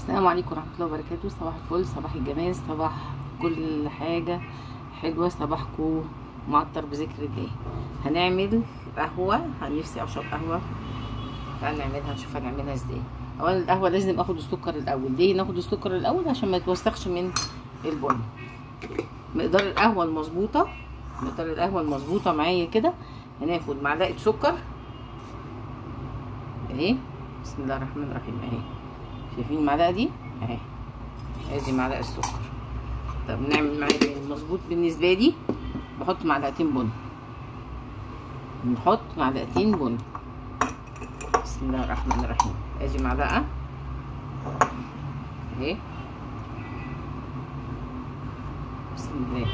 السلام عليكم ورحمة الله وبركاته. صباح الفل، صباح الجمال، صباح كل حاجة حلوة، صباحكم معطر بذكر الله. هنعمل قهوة، نفسي اشرب قهوة. تعالى نعملها، نشوف هنعملها ازاي. اولا القهوة لازم اخد السكر الاول. ليه ناخد السكر الاول؟ عشان ما يتوسخش من البن. مقدار القهوة المظبوطة معايا كده. هناخد معلقة سكر اهي، بسم الله الرحمن الرحيم اهي. شايفين المعلقه دي اهي، ادي معلقه السكر. طب نعمل معايا المظبوط بالنسبه لي. بحط معلقتين بن، نحط معلقتين بن. بسم الله الرحمن الرحيم. ادي معلقه اهي، بسم الله.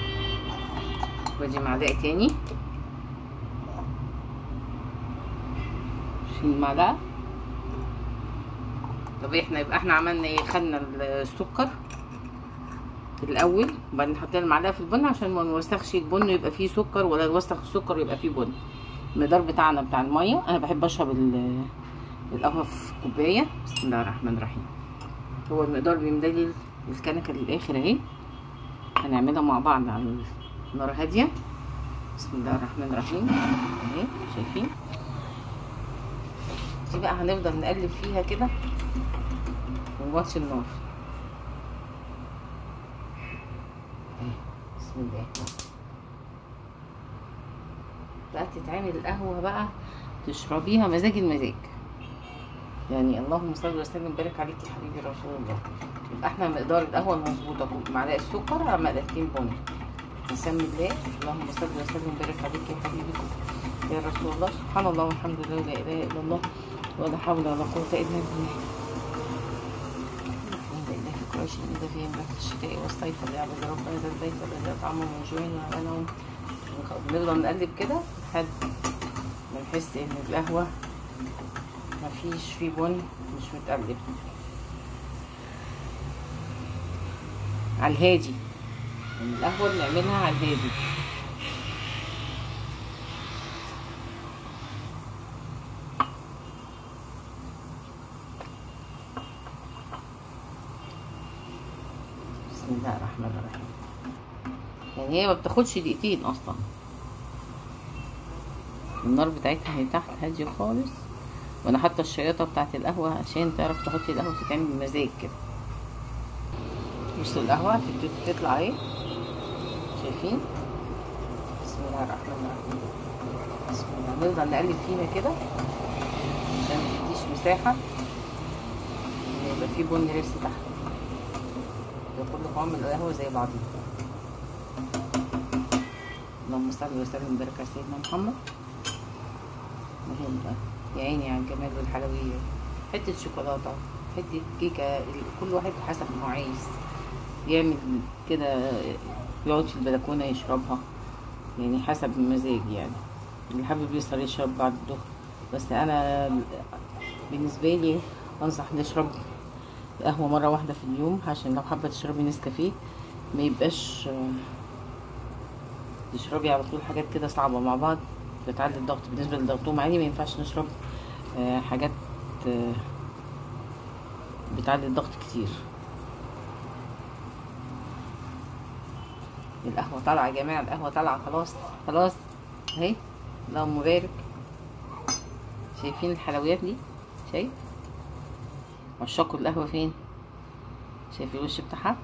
وادي معلقه تاني، شيل معلقه. طب يبقى احنا عملنا ايه؟ خدنا السكر الاول وبعدين حطينا المعلقه في البن عشان ما نوسخش البن يبقى فيه سكر، ولا نوسخ السكر يبقى فيه بن. المقدار بتاعنا بتاع الميه، انا بحب اشرب القهوه في كوبايه. بسم الله الرحمن الرحيم. هو المقدار بيمدلي الكنكه للاخر اهي. هنعملها مع بعض على نار هاديه. بسم الله الرحمن الرحيم اهي، شايفين دي بقى؟ هنفضل نقلب فيها كده ونوطي النار. بسم الله. بقى تتعمل القهوة بقى تشربيها مزاج المزاج يعني. اللهم صل وسلم وبارك عليك يا حبيبي رسول الله. يبقى احنا مقدار القهوة المظبوطة معلقة سكر على معلقتين بن. نسمي الله. اللهم صل وسلم وبارك عليك يا حبيبي يا رسول الله. سبحان الله والحمد لله ولا اله الا الله ولا حول ولا قوة الا بالله. كويس ان ده فيه ريحة الشتاء والصيف اللي يعبد ربنا ذا البيت والذي اطعمهم من جوع وامنهم. بنفضل نقلب كده لحد ما نحس ان القهوة مفيش فيه بن، مش متقلب، على الهادي. يعني القهوة بنعملها على الهادي. بسم الله الرحمن الرحيم. يعني هي ما بتاخدش دقيقتين اصلا. النار بتاعتها هي تحت هاديه خالص، وانا حاطه الشياطه بتاعت القهوه عشان تعرف تحطي القهوه تتعمل بمزاج كده. بصوا القهوه هتبتدي تطلع اهي، شايفين؟ بسم الله الرحمن الرحيم. بسم الله. نفضل نقلب فيها كده عشان متديش مساحه ان يبقى في بن لسه تحت. كل قوام القهوه زي بعضيه. اللهم صل وسلم وبارك على سيدنا محمد. مهم بقى يا عيني على الجمال والحلويات. حته شوكولاته، حته كيكه، كل واحد حسب ما هو عايز يعمل كده. يقعد في البلكونه يشربها يعني حسب المزاج. يعني اللي حابب يسهر يشرب بعد الظهر. بس انا بالنسبه لي انصح نشرب قهوه مره واحده في اليوم، عشان لو حابه تشربي نسكافيه ما يبقاش تشربي على طول حاجات كده صعبه مع بعض، بتعلي الضغط. بالنسبه للضغطهم عالي ما ينفعش نشرب حاجات بتعلي الضغط كتير. القهوه طالعه يا جماعه، القهوه طالعه خلاص خلاص اهي. اللهم بارك. شايفين الحلويات دي؟ شايف عشاق القهوه فين؟ شايف الوش بتاعها؟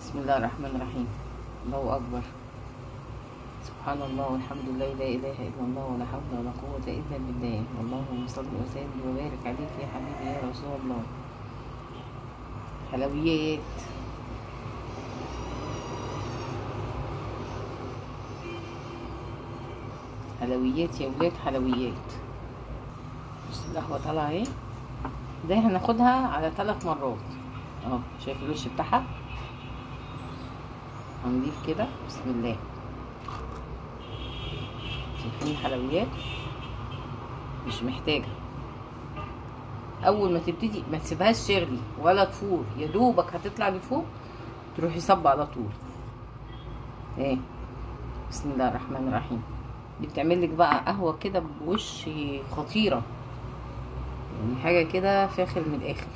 بسم الله الرحمن الرحيم. الله اكبر، سبحان الله والحمد لله لا اله الا الله ولا حول ولا قوه الا بالله. اللهم صل وسلم وبارك عليك يا حبيبي يا رسول الله. حلويات، حلويات يا ولاد، حلويات. بص القهوه طالعه اهي. ده هناخدها على 3 مرات اهو. شايف الوش بتاعها؟ هنضيف كده بسم الله. شايفين الحلويات؟ مش محتاجه اول ما تبتدي ما تسيبهاش تغلي ولا تفور، يا دوبك هتطلع لفوق تروحي صب على طول ايه. بسم الله الرحمن الرحيم. دي بتعمل لك بقى قهوه كده بوش خطيره، يعني حاجه كده فاخر من الاخر.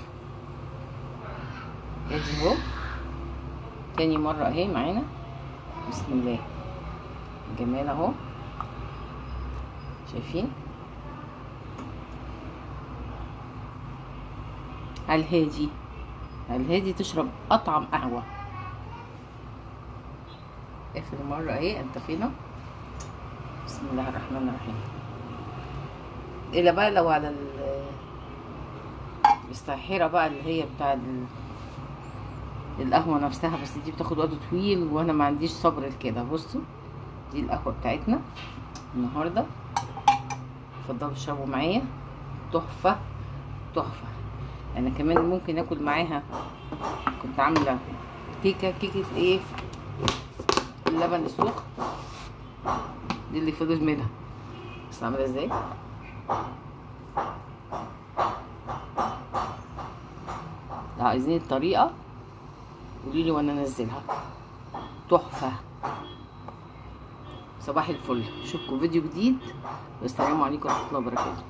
ادي اهو تاني مرة اهي معانا. بسم الله جمال اهو، شايفين؟ على الهادي، على الهادي تشرب اطعم قهوة. اخر مرة اهي انطفينا. بسم الله الرحمن الرحيم. الا بقى لو على الساحرة بقى اللي هي بتاع القهوة نفسها، بس دي بتاخد وقت طويل وانا ما عنديش صبر لكده. بصوا دي القهوة بتاعتنا النهاردة، اتفضلوا اشربوا معايا. تحفة تحفة. انا كمان ممكن اكل معاها، كنت عاملة كيكة ايه، اللبن السخن دي اللي فضل منها، بس عاملة ازاي. لو عايزين الطريقة قوليلي وانا انزلها. تحفة. صباح الفل، اشوفكم فيديو جديد والسلام عليكم ورحمة الله وبركاته.